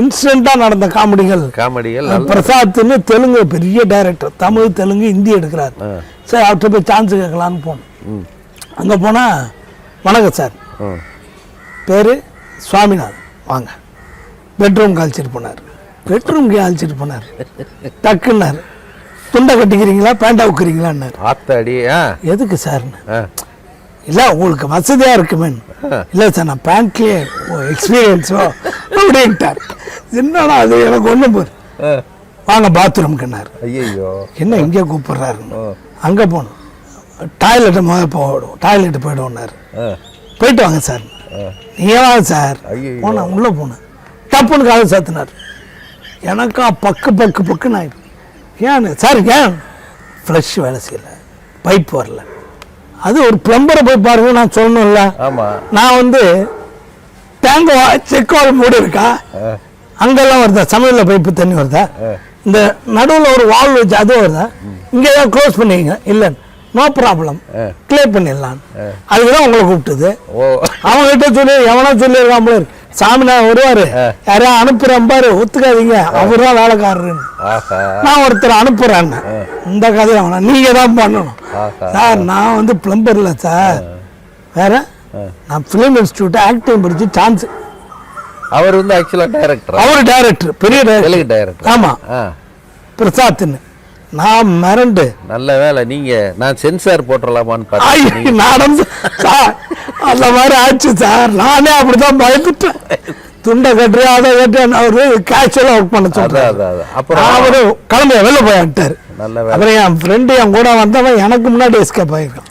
இன்சிடென்ட்டாக நடந்த காமெடிகள். பிரசாத்னு தெலுங்கு பெரிய டைரக்டர், தமிழ் தெலுங்கு ஹிந்தி எடுக்கிறார். சரி அவர்கிட்ட போய் சான்ஸ் கேட்கலான்னு போனோம். அங்கே போனால் வணக்கம் சார், பேர் சுவாமிநாதன், வாங்க பெட்ரூம்க்கு அழைச்சிட்டு போனார். பெட்ரூம்க்கு அழைச்சிட்டு போனார். டக்குன்னாரு, துண்டை கட்டிக்கிறீங்களா பேண்டா உக்குறீங்களான்னாரு. எதுக்கு சார்னு. இல்லை உங்களுக்கு வசதியாக இருக்குமே. இல்லை சார் நான் பேண்ட்லேயே எக்ஸ்பீரியன்ஸோ அப்படின்ட்டார். என்னடா அது எனக்கு ஒன்றும் போர். வாங்க பாத்ரூம்க்குன்னாரு. ஐயோ என்ன இங்கே கூப்பிட்றாருன்னு அங்கே போகணும். டாய்லெட்டை டாய்லெட்டு போய்டுவோன்னாரு. போயிட்டு வாங்க சார். நீங்கள் வாங்க சார். போனேன், உள்ளே போனேன். டப்புன்னு காலை சாத்தினார். எனக்கா பக்குன்னு ஆயிடுச்சு. ஏன்னு சார், ஏன் ஃப்ளஷ் வேலை செய்யலை, பைப் வரல. அது ஒரு பிளம்பரை போய் பாருங்க, நான் சொல்லணும்ல. நான் தேங்காய் செக்கோல் மூடி இருக்கா, அங்கெல்லாம் வருதா சமையலில் பைப்பு தண்ணி வருதா, இந்த நடுவில் ஒரு வால் வச்சு அது வருதா, இங்கே ஏதாவது க்ளோஸ் பண்ணிங்க இல்லை நோ ப்ராப்ளம் கிளியர் பண்ணிடலாம். அதுக்குதான் உங்களை கூப்பிட்டுது. அவங்ககிட்ட சொல்லி எவனா சொல்லியிருக்கான் போல சாமிநாதன் வருவாரு, யாரையும் அனுப்புறேன் பாரு, ஒத்துக்காதீங்க அவரு தான் வேலைக்காரருன்னு. நான் ஒருத்தர் அனுப்புறேன். இந்த கதையை அவனா நீங்க தான் பண்ணணும் சார். நான் பிளம்பர் இல்லை சார், வேற நான் ஃபிலிம் இன்ஸ்டியூட் ஆக்டிங் படிச்சு சான்ஸ். அவர் ஆக்சுவலா டைரக்டர், அவர் டைரக்டர், பெரிய டைரக்டர். ஆமா, பிரசாத்னு. நான் மிரண்டு, நல்ல வேலை நீங்க நான் சென்சார் போட்டுடலாமான்னு பார்த்தேன். அந்த மாதிரி ஆச்சு சார். நானே அப்படிதான் பயந்துட்டேன். துண்டை கட்டுறேன் அதை கட்டுறேன். அவரு கேஷுவலா ஒர்க் பண்ண சொல்றாரு. அப்புறம் அவரு கிளம்ப வெளில போயிட்டாரு. அப்புறம் என் ஃப்ரெண்டு என் கூட வந்தவன் எனக்கு முன்னாடி எஸ்கேப் ஆயிருக்கான்.